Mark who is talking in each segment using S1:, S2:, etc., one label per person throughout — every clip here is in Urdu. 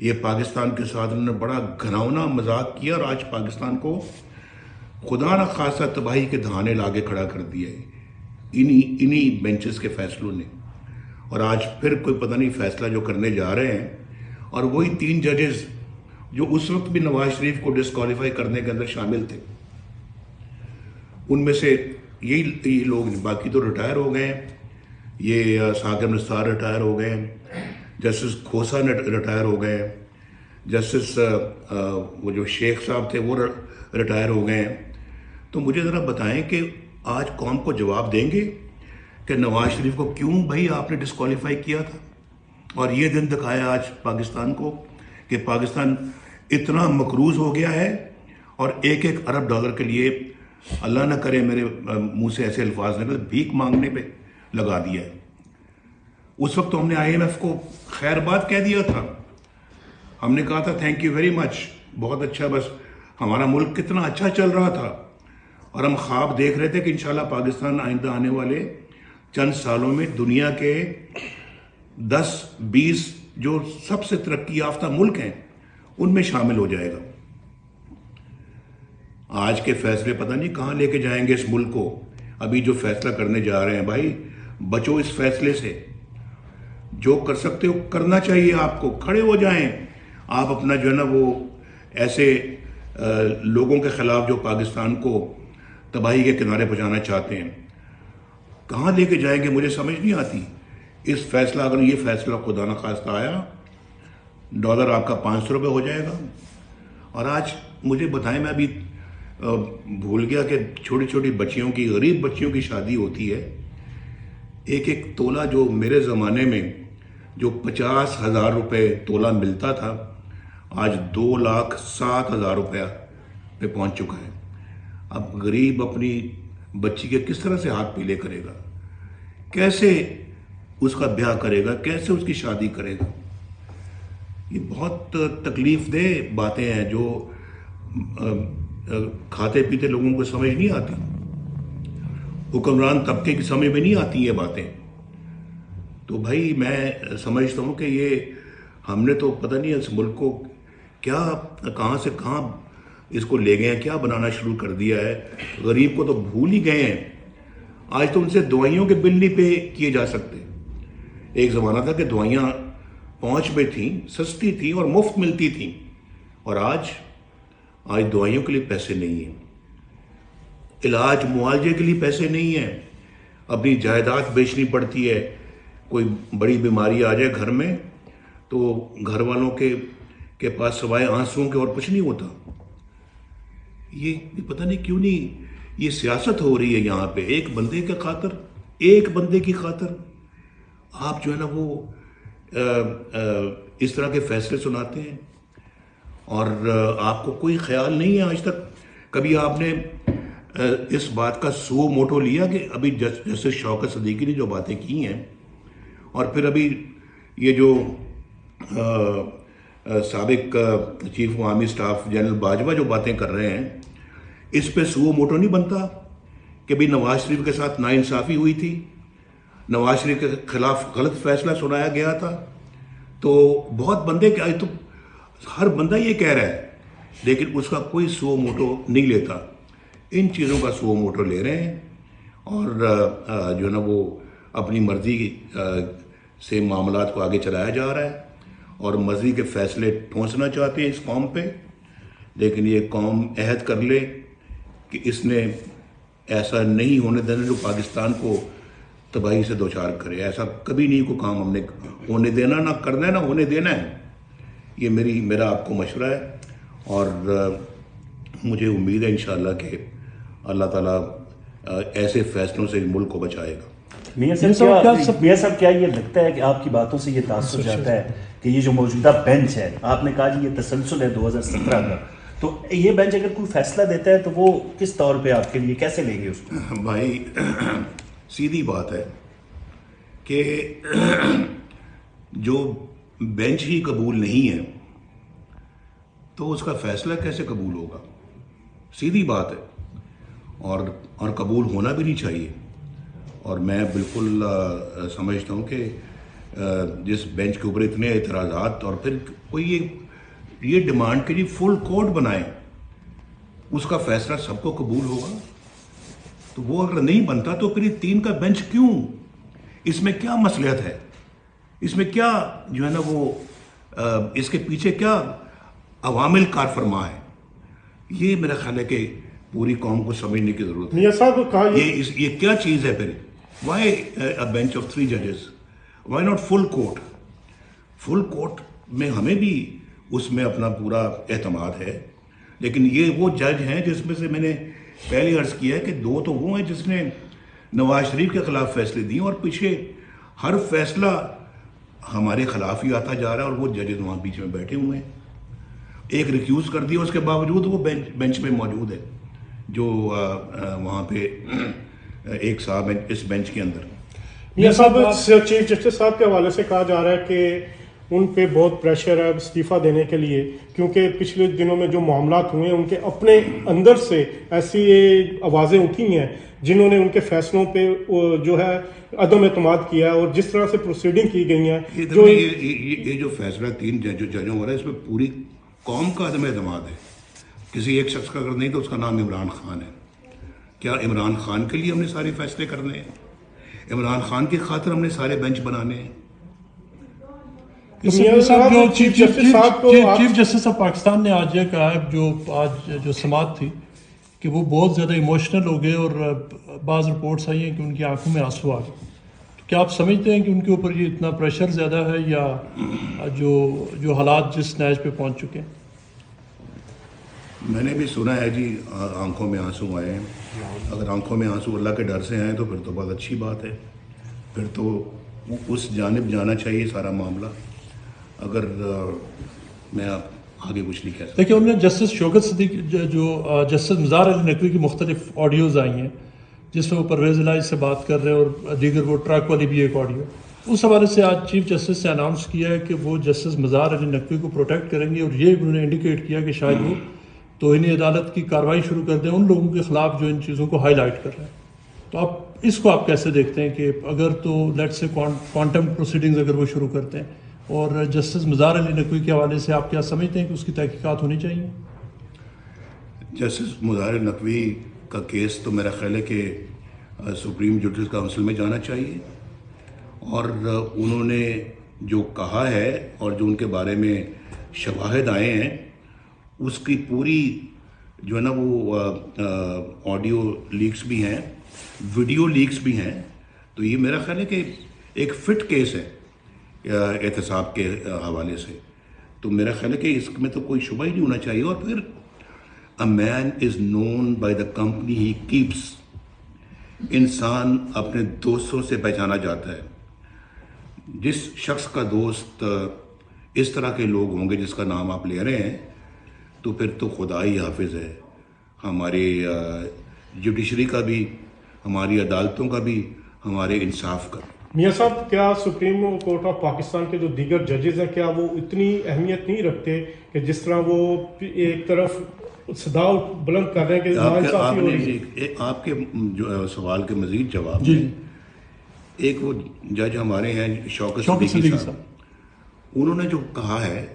S1: یہ پاکستان کے ساتھ انہوں نے بڑا گھناؤنا مذاق کیا اور آج پاکستان کو خدا نہ خاصا تباہی کے دہانے لاگے کھڑا کر دیا ہے انہی بینچز کے فیصلوں نے. اور آج پھر کوئی پتہ نہیں فیصلہ جو کرنے جا رہے ہیں، اور وہی 3 ججز جو اس وقت بھی نواز شریف کو ڈسکوالیفائی کرنے کے اندر شامل تھے، ان میں سے یہی لوگ، باقی تو ریٹائر ہو گئے ہیں. یہ ثاقب نثار ریٹائر ہو گئے ہیں، جسٹس کھوسا ریٹائر ہو گئے ہیں، جسٹس وہ جو شیخ صاحب تھے وہ ریٹائر ہو گئے ہیں. تو مجھے ذرا بتائیں کہ آج قوم کو جواب دیں گے کہ نواز شریف کو کیوں بھائی آپ نے ڈسکوالیفائی کیا تھا؟ اور یہ دن دکھایا آج پاکستان کو کہ پاکستان اتنا مقروض ہو گیا ہے اور ایک ارب ڈالر کے لیے، اللہ نہ کرے میرے منہ سے ایسے الفاظ نکلے، بھیک مانگنے پہ لگا دیا ہے. اس وقت تو ہم نے IMF کو خیر بات کہہ دیا تھا، ہم نے کہا تھا تھینک یو ویری مچ، بہت اچھا، بس ہمارا ملک کتنا اچھا چل رہا تھا اور ہم خواب دیکھ رہے تھے کہ انشاءاللہ پاکستان آئندہ آنے والے چند سالوں میں دنیا کے 10-20 جو سب سے ترقی یافتہ ملک ہیں ان میں شامل ہو جائے گا. آج کے فیصلے پتہ نہیں کہاں لے کے جائیں گے اس ملک کو. ابھی جو فیصلہ کرنے جا رہے ہیں بھائی، بچو اس فیصلے سے. جو کر سکتے ہو کرنا چاہیے، آپ کو کھڑے ہو جائیں. آپ اپنا جو ہے نا وہ ایسے لوگوں کے خلاف جو پاکستان کو تباہی کے کنارے پہنچانا چاہتے ہیں، کہاں لے کے جائیں گے مجھے سمجھ نہیں آتی. اس فیصلہ، اگر یہ فیصلہ خدا نہ خواستہ آیا، ڈالر آپ کا 500 روپے ہو جائے گا. اور آج مجھے بتائیں، میں ابھی بھول گیا کہ چھوٹی چھوٹی بچیوں کی، غریب بچیوں کی شادی ہوتی ہے. ایک تولہ جو میرے زمانے میں جو 50,000 روپے تولہ ملتا تھا، آج 2,07,000 روپیہ پہ پہنچ چکا ہے. اب غریب اپنی بچی کے کس طرح سے ہاتھ پیلے کرے گا؟ کیسے اس کا بیاہ کرے گا؟ کیسے اس کی شادی کرے گا؟ یہ بہت تکلیف دہ باتیں ہیں جو کھاتے پیتے لوگوں کو سمجھ نہیں آتی، حکمران طبقے کی سمجھ میں نہیں آتی یہ باتیں. تو بھائی میں سمجھتا ہوں کہ یہ ہم نے تو پتہ نہیں اس ملک کو کیا کہاں سے کہاں اس کو لے گئے ہیں، کیا بنانا شروع کر دیا ہے. غریب کو تو بھول ہی گئے ہیں. آج تو ان سے دوائیوں کے بل نہیں پے کیے جا سکتے. ایک زمانہ تھا کہ دوائیاں پہنچ میں تھیں، سستی تھیں اور مفت ملتی تھیں، اور آج دوائیوں کے لیے پیسے نہیں ہیں، علاج معالجے کے لیے پیسے نہیں ہیں. اپنی جائیداد بیچنی پڑتی ہے. کوئی بڑی بیماری آ جائے گھر میں تو گھر والوں کے پاس سوائے آنسوؤں کے اور کچھ نہیں ہوتا. یہ پتہ نہیں کیوں نہیں یہ سیاست ہو رہی ہے یہاں پہ. ایک بندے کی خاطر آپ جو ہے نا وہ اس طرح کے فیصلے سناتے ہیں، اور آپ کو کوئی خیال نہیں ہے آج تک کبھی آپ نے اس بات کا سو موٹو لیا کہ ابھی جسٹس شوکت صدیقی نے جو باتیں کی ہیں، اور پھر ابھی یہ جو سابق چیف عوامی اسٹاف جنرل باجوہ جو باتیں کر رہے ہیں، اس پہ سو موٹو نہیں بنتا کہ بھی نواز شریف کے ساتھ ناانصافی ہوئی تھی، نواز شریف کے خلاف غلط فیصلہ سنایا گیا تھا. تو بہت بندے کے تو ہر بندہ یہ کہہ رہا ہے، لیکن اس کا کوئی سو موٹو نہیں لیتا. ان چیزوں کا سو موٹو لے رہے ہیں اور جو ہے نا وہ اپنی مرضی سے معاملات کو آگے چلایا جا رہا ہے اور مرضی کے فیصلے ٹھونسنا چاہتے ہیں اس قوم پہ. لیکن یہ قوم عہد کر لے کہ اس نے ایسا نہیں ہونے دینا جو پاکستان کو تباہی سے دوچار کرے. ایسا کبھی نہیں کوئی کام ہم نے ہونے دینا، نہ کرنا ہے نہ ہونے دینا ہے. یہ میرا آپ کو مشورہ ہے، اور مجھے امید ہے انشاءاللہ کہ اللہ تعالیٰ ایسے فیصلوں سے ملک کو بچائے گا.
S2: میاں صاحب کیا یہ لگتا ہے کہ آپ کی باتوں سے یہ تاثر جاتا ہے کہ یہ جو موجودہ بینچ ہے، آپ نے کہا جی یہ تسلسل ہے 2017 کا، تو یہ بینچ اگر کوئی فیصلہ دیتا ہے تو وہ کس طور پہ آپ کے لیے کیسے لیں گے اس کو؟
S1: بھائی سیدھی بات ہے کہ جو بینچ ہی قبول نہیں ہے تو اس کا فیصلہ کیسے قبول ہوگا؟ سیدھی بات ہے، اور قبول ہونا بھی نہیں چاہیے. اور میں بالکل سمجھتا ہوں کہ جس بینچ کے اوپر اتنے اعتراضات، اور پھر کوئی یہ ڈیمانڈ کہ جی فل کورٹ بنائیں، اس کا فیصلہ سب کو قبول ہوگا؟ تو وہ اگر نہیں بنتا تو پھر یہ 3 کا بینچ کیوں؟ اس میں کیا مصلحت ہے؟ اس میں کیا جو ہے نا وہ اس کے پیچھے کیا عوامل کار فرما ہے؟ یہ میرا خیال ہے کہ پوری قوم کو سمجھنے کی ضرورت ہے.
S3: میاں صاحب کہا
S1: یہ کیا چیز ہے پھر؟ وائی اے بینچ آف 3 ججز؟ Why not full court? Full court میں ہمیں بھی اس میں اپنا پورا اعتماد ہے، لیکن یہ وہ جج ہیں جس میں سے میں نے پہلے عرض کیا ہے کہ 2 تو وہ ہیں جس نے نواز شریف کے خلاف فیصلے دیے، اور پیچھے ہر فیصلہ ہمارے خلاف ہی آتا جا رہا ہے، اور وہ ججز وہاں بیچ میں بیٹھے ہوئے ہیں. ایک ریکیوز کر دیا، اس کے باوجود وہ بینچ میں موجود ہے، جو وہاں پہ ایک صاحب ہیں اس بینچ کے اندر.
S3: میاں صاحب چیف جسٹس صاحب کے حوالے سے کہا جا رہا ہے کہ ان پہ بہت پریشر ہے استعفیٰ دینے کے لیے، کیونکہ پچھلے دنوں میں جو معاملات ہوئے ہیں ان کے اپنے اندر سے ایسی آوازیں اٹھی ہیں جنہوں نے ان کے فیصلوں پہ جو ہے عدم اعتماد کیا ہے، اور جس طرح سے پروسیڈنگ کی گئی ہیں جو
S1: یہ جو فیصلہ 3 ججوں ہو رہا ہے، اس میں پوری قوم کا عدم اعتماد ہے. کسی ایک شخص کا اگر نہیں تو اس کا نام عمران خان ہے. کیا عمران خان کے لیے ہم نے سارے فیصلے کرنے ہیں؟ عمران خان کی خاطر ہم نے سارے بینچ بنانے ہیں؟
S4: چیف جسٹس آف پاکستان نے آج یہ کہا ہے، جو سماعت تھی، کہ وہ بہت زیادہ ایموشنل ہو گئے، اور بعض رپورٹس آئی ہیں کہ ان کی آنکھوں میں آنسو آ گئے. کیا آپ سمجھتے ہیں کہ ان کے اوپر یہ اتنا پریشر زیادہ ہے، یا جو حالات جس نیج پہ پہنچ چکے ہیں؟
S1: میں نے بھی سنا ہے جی آنکھوں میں آنسو آئے ہیں. اگر آنکھوں میں آنسو اللہ کے ڈر سے آئیں تو پھر تو بہت اچھی بات ہے، پھر تو اس جانب جانا چاہیے سارا معاملہ. اگر میں آگے کچھ نہیں کہہ سکتا.
S4: دیکھیے، انہوں نے جسٹس شوکت صدیق جو جسٹس مزار علی نقوی کی مختلف آڈیوز آئی ہیں جس میں وہ پرویز الہی سے بات کر رہے ہیں، اور دیگر وہ ٹرک والی بھی ایک آڈیو، اس حوالے سے آج چیف جسٹس نے اناؤنس کیا ہے کہ وہ جسٹس مزار علی نقوی کو پروٹیکٹ کریں گے، اور یہ انہوں نے انڈیکیٹ کیا کہ شاید وہ توہین عدالت کی کارروائی شروع کر دیں ان لوگوں کے خلاف جو ان چیزوں کو ہائی لائٹ کر رہے ہیں. تو اس کو آپ کیسے دیکھتے ہیں کہ اگر تو لیٹ سے کوانٹم پروسیڈنگز اگر وہ شروع کرتے ہیں، اور جسٹس مزار علی نقوی کے حوالے سے آپ کیا سمجھتے ہیں کہ اس کی تحقیقات ہونی چاہیے؟
S1: جسٹس مزار علی نقوی کا کیس تو میرا خیال ہے کہ سپریم جوڈیشل کونسل میں جانا چاہیے، اور انہوں نے جو کہا ہے اور جو ان کے بارے میں شواہد آئے ہیں اس کی پوری جو ہے نا وہ آڈیو لیکس بھی ہیں، ویڈیو لیکس بھی ہیں. تو یہ میرا خیال ہے کہ ایک فٹ کیس ہے احتساب کے حوالے سے. تو میرا خیال ہے کہ اس میں تو کوئی شبہ ہی نہیں ہونا چاہیے. اور پھر a man is known by the company he keeps. انسان اپنے دوستوں سے پہچانا جاتا ہے. جس شخص کا دوست اس طرح کے لوگ ہوں گے جس کا نام آپ لے رہے ہیں، تو پھر تو خدا ہی حافظ ہے ہماری جوڈیشری کا بھی، ہماری عدالتوں کا بھی، ہمارے انصاف کا.
S3: میاں صاحب، کیا سپریم کورٹ آف پاکستان کے جو دیگر ججز ہیں کیا وہ اتنی اہمیت نہیں رکھتے کہ جس طرح وہ ایک طرف صدا بلند کر رہے ہیں کہ ناانصافی ہو رہی ہے؟
S1: آپ کے جو سوال کے مزید جواب میں ایک وہ جج ہمارے ہیں شوکت صدیقی صاحب، انہوں نے جو کہا ہے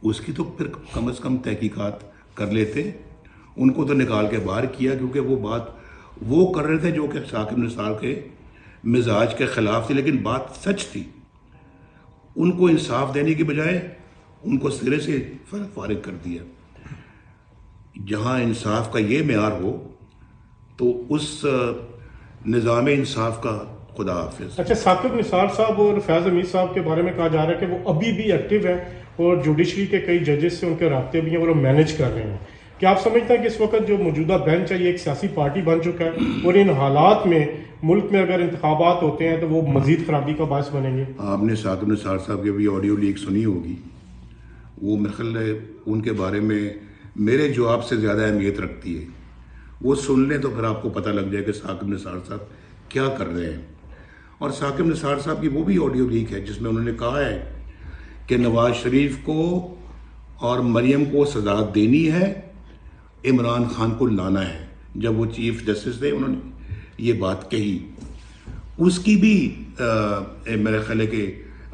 S1: اس کی تو پھر کم از کم تحقیقات کر لیتے. ان کو تو نکال کے باہر کیا، کیونکہ وہ بات وہ کر رہے تھے جو کہ ثاقب نثار کے مزاج کے خلاف تھی، لیکن بات سچ تھی. ان کو انصاف دینے کی بجائے ان کو سرے سے فارغ کر دیا. جہاں انصاف کا یہ معیار ہو تو اس نظام انصاف کا خدا حافظ.
S3: اچھا، ثاقب نثار صاحب اور فیاض حمید صاحب کے بارے میں کہا جا رہا ہے کہ وہ ابھی بھی ایکٹیو ہیں اور جوڈیشری کے کئی ججز سے ان کے رابطے بھی ہیں اور وہ مینیج کر رہے ہیں. کیا آپ سمجھتے ہیں کہ اس وقت جو موجودہ بینچ ہے یہ ایک سیاسی پارٹی بن چکا ہے، اور ان حالات میں ملک میں اگر انتخابات ہوتے ہیں تو وہ مزید خرابی کا باعث بنیں گے؟
S1: آپ نے ثاقب نثار صاحب کی بھی آڈیو لیک سنی ہوگی. وہ میرے خیال ہے ان کے بارے میں میرے جواب سے زیادہ اہمیت رکھتی ہے. وہ سن لیں تو پھر آپ کو پتہ لگ جائے کہ ثاقب نثار صاحب کیا کر رہے ہیں. اور ثاقب نثار صاحب کی وہ بھی آڈیو لیک ہے جس میں انہوں نے کہا ہے کہ نواز شریف کو اور مریم کو سزا دینی ہے، عمران خان کو لانا ہے. جب وہ چیف جسٹس تھے انہوں نے یہ بات کہی. اس کی بھی میرا خیال ہے کہ